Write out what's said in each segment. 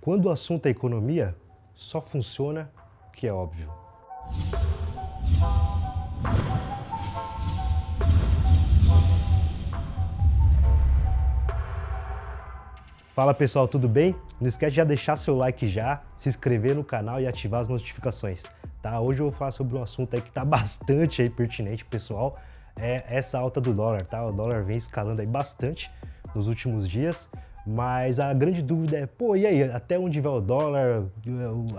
Quando o assunto é economia, só funciona o que é óbvio. Fala pessoal, tudo bem? Não esquece de já deixar seu like já, se inscrever no canal e ativar as notificações, tá? Hoje eu vou falar sobre um assunto aí que tá bastante aí pertinente, pessoal, é essa alta do dólar, tá? O dólar vem escalando aí bastante nos últimos dias, mas a grande dúvida é, pô, e aí, até onde vai o dólar,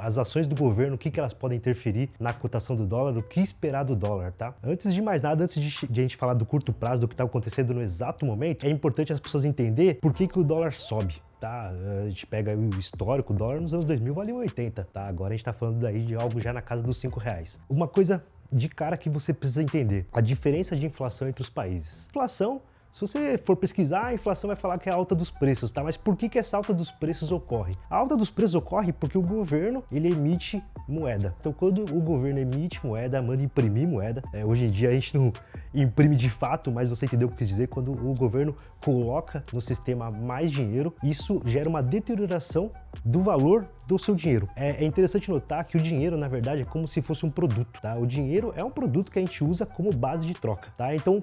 as ações do governo, o que elas podem interferir na cotação do dólar, o que esperar do dólar, tá? Antes de mais nada, antes de a gente falar do curto prazo, do que está acontecendo no exato momento, é importante as pessoas entenderem por que o dólar sobe. Tá, a gente pega o histórico, o dólar nos anos 2000 valia 80, tá? Agora a gente tá falando daí de algo já na casa dos R$5. Uma coisa de cara que você precisa entender, a diferença de inflação entre os países. Inflação, se você for pesquisar, a inflação vai falar que é a alta dos preços, tá? Mas por que essa alta dos preços ocorre? A alta dos preços ocorre porque o governo, ele emite moeda. Então, quando o governo emite moeda, manda imprimir moeda, hoje em dia a gente não imprime de fato, mas você entendeu o que eu quis dizer, quando o governo coloca no sistema mais dinheiro, isso gera uma deterioração do valor do seu dinheiro. É interessante notar que o dinheiro, na verdade, é como se fosse um produto, tá? O dinheiro é um produto que a gente usa como base de troca, tá? Então,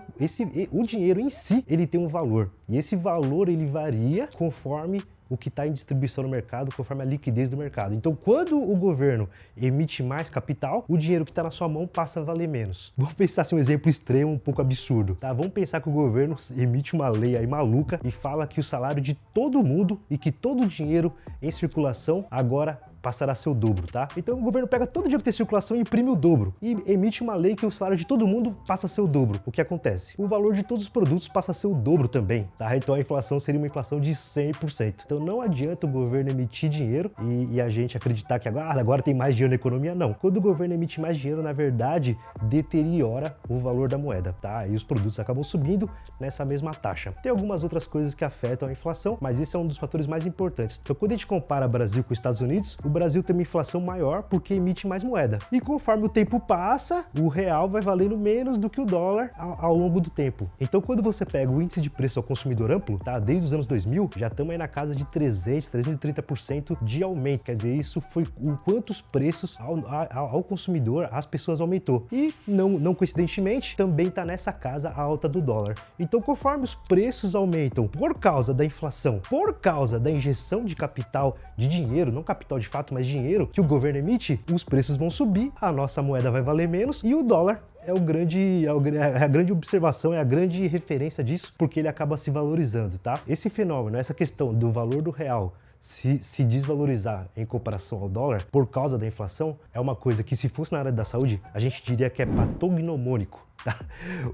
o dinheiro em si, ele tem um valor. E esse valor, ele varia conforme o que está em distribuição no mercado, conforme a liquidez do mercado. Então, quando o governo emite mais capital, o dinheiro que está na sua mão passa a valer menos. Vamos pensar assim, um exemplo extremo, um pouco absurdo, tá? Vamos pensar que o governo emite uma lei aí maluca e fala que o salário de todo mundo e que todo o dinheiro em circulação agora passará a ser o dobro, tá? Então o governo pega todo o dinheiro que tem circulação e imprime o dobro e emite uma lei que o salário de todo mundo passa a ser o dobro. O que acontece? O valor de todos os produtos passa a ser o dobro também, tá? Então a inflação seria uma inflação de 100%. Então não adianta o governo emitir dinheiro e a gente acreditar que agora tem mais dinheiro na economia, não. Quando o governo emite mais dinheiro, na verdade, deteriora o valor da moeda, tá? E os produtos acabam subindo nessa mesma taxa. Tem algumas outras coisas que afetam a inflação, mas esse é um dos fatores mais importantes. Então quando a gente compara Brasil com os Estados Unidos, o Brasil tem uma inflação maior porque emite mais moeda. E conforme o tempo passa, o real vai valendo menos do que o dólar ao longo do tempo. Então, quando você pega o índice de preço ao consumidor amplo, tá? Desde os anos 2000, já estamos aí na casa de 330% de aumento. Quer dizer, isso foi o quanto os preços ao consumidor, as pessoas aumentou. E, não coincidentemente, também está nessa casa a alta do dólar. Então, conforme os preços aumentam por causa da inflação, por causa da injeção de capital, de dinheiro, não capital de fato, mas dinheiro que o governo emite, os preços vão subir, a nossa moeda vai valer menos e o dólar é a grande observação, é a grande referência disso, porque ele acaba se valorizando, tá? Esse fenômeno, essa questão do valor do real se desvalorizar em comparação ao dólar por causa da inflação, é uma coisa que, se fosse na área da saúde, a gente diria que é patognomônico. Tá?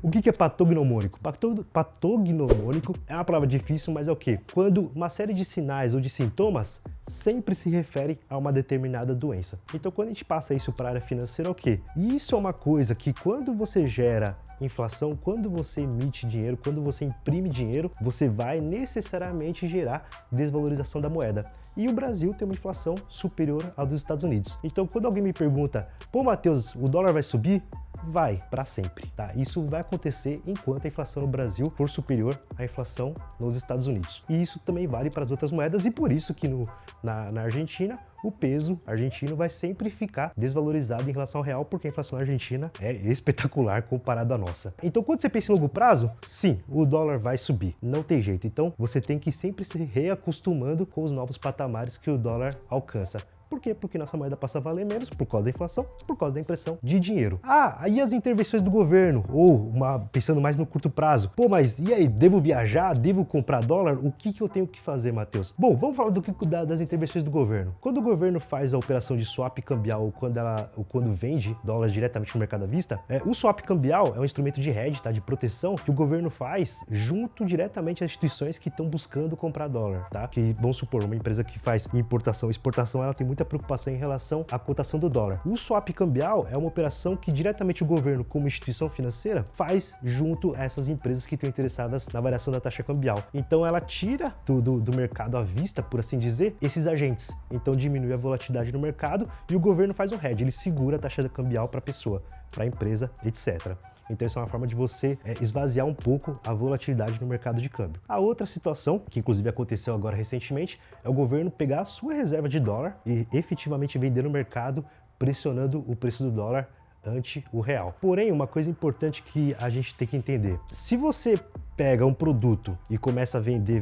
O que é patognomônico? Patognomônico é uma palavra difícil, mas é o quê? Quando uma série de sinais ou de sintomas sempre se refere a uma determinada doença. Então, quando a gente passa isso para a área financeira, é o quê? Isso é uma coisa que, quando você gera inflação, quando você emite dinheiro, quando você imprime dinheiro, você vai necessariamente gerar desvalorização da moeda. E o Brasil tem uma inflação superior à dos Estados Unidos. Então, quando alguém me pergunta, pô, Matheus, o dólar vai subir? Vai, para sempre, tá? Isso vai acontecer enquanto a inflação no Brasil for superior à inflação nos Estados Unidos. E isso também vale para as outras moedas, e por isso que na Argentina, o peso argentino vai sempre ficar desvalorizado em relação ao real, porque a inflação argentina é espetacular comparado à nossa. Então, quando você pensa em longo prazo, sim, o dólar vai subir, não tem jeito. Então, você tem que sempre se reacostumando com os novos patamares que o dólar alcança. Por quê? Porque nossa moeda passa a valer menos por causa da inflação, por causa da impressão de dinheiro. Aí as intervenções do governo, ou pensando mais no curto prazo. Pô, mas e aí, devo viajar? Devo comprar dólar? O que eu tenho que fazer, Matheus? Bom, vamos falar das intervenções do governo. Quando o governo faz a operação de swap cambial, ou quando vende dólares diretamente no mercado à vista, o swap cambial é um instrumento de hedge, tá? De proteção, que o governo faz junto diretamente às instituições que estão buscando comprar dólar, tá? Que, vamos supor, uma empresa que faz importação e exportação, ela tem muita preocupação em relação à cotação do dólar. O swap cambial é uma operação que diretamente o governo, como instituição financeira, faz junto a essas empresas que estão interessadas na variação da taxa cambial. Então ela tira do mercado à vista, por assim dizer, esses agentes. Então diminui a volatilidade no mercado e o governo faz um hedge, ele segura a taxa cambial para a pessoa, para a empresa, etc. Então isso é uma forma de você esvaziar um pouco a volatilidade no mercado de câmbio. A outra situação, que inclusive aconteceu agora recentemente, é o governo pegar a sua reserva de dólar e efetivamente vender no mercado, pressionando o preço do dólar ante o real. Porém, uma coisa importante que a gente tem que entender, se você pega um produto e começa a vender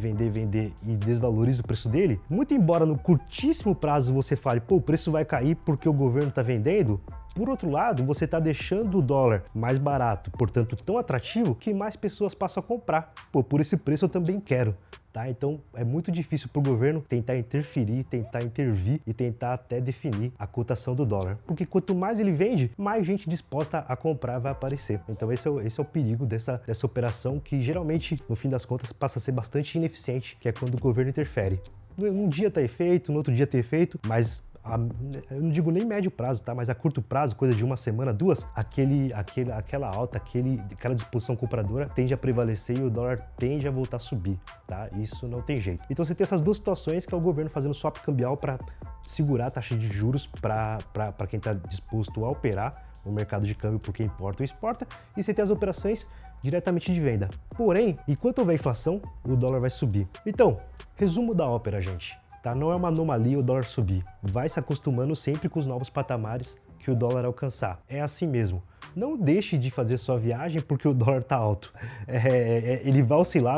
e desvaloriza o preço dele, muito embora no curtíssimo prazo você fale, pô, o preço vai cair porque o governo está vendendo, por outro lado, você está deixando o dólar mais barato, portanto tão atrativo, que mais pessoas passam a comprar. Pô, por esse preço eu também quero. Tá? Então é muito difícil para o governo tentar interferir, tentar intervir e tentar até definir a cotação do dólar. Porque quanto mais ele vende, mais gente disposta a comprar vai aparecer. Então esse é o perigo dessa operação que geralmente, no fim das contas, passa a ser bastante ineficiente, que é quando o governo interfere. Num dia tá efeito, no outro dia tá efeito, mas eu não digo nem médio prazo, tá? Mas a curto prazo, coisa de uma semana, duas, aquela alta, aquela disposição compradora tende a prevalecer e o dólar tende a voltar a subir, tá? Isso não tem jeito. Então você tem essas duas situações, que é o governo fazendo swap cambial para segurar a taxa de juros para quem está disposto a operar no mercado de câmbio, porque importa ou exporta, e você tem as operações diretamente de venda. Porém, enquanto houver inflação, o dólar vai subir. Então, resumo da ópera, gente. Tá? Não é uma anomalia o dólar subir. Vai se acostumando sempre com os novos patamares que o dólar alcançar. É assim mesmo. Não deixe de fazer sua viagem porque o dólar está alto. Ele vai oscilar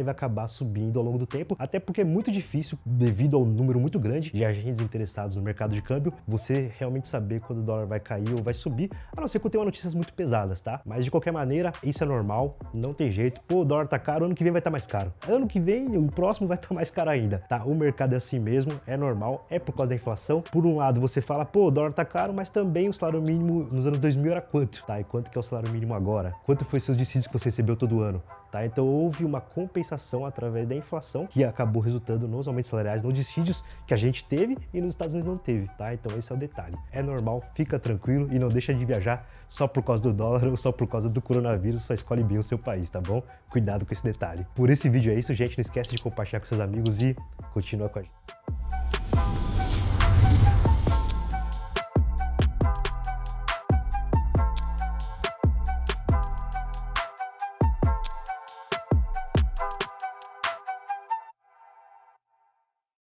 e vai acabar subindo ao longo do tempo, até porque é muito difícil, devido ao número muito grande de agentes interessados no mercado de câmbio, você realmente saber quando o dólar vai cair ou vai subir, a não ser que eu tenha notícias muito pesadas, tá? Mas de qualquer maneira, isso é normal, não tem jeito. Pô, o dólar tá caro, ano que vem vai estar mais caro. Ano que vem, o próximo vai estar mais caro ainda, tá? O mercado é assim mesmo, é normal, é por causa da inflação. Por um lado, você fala, pô, o dólar tá caro, mas também o salário mínimo nos anos 2000 era quanto? Tá? E quanto que é o salário mínimo agora? Quanto foi seus dissídios que você recebeu todo ano? Tá? Então houve uma compensação através da inflação que acabou resultando nos aumentos salariais, nos dissídios que a gente teve e nos Estados Unidos não teve, tá? Então esse é o detalhe. É normal, fica tranquilo e não deixa de viajar só por causa do dólar ou só por causa do coronavírus, só escolhe bem o seu país, tá bom? Cuidado com esse detalhe. Por esse vídeo é isso, gente. Não esquece de compartilhar com seus amigos e continua com a gente.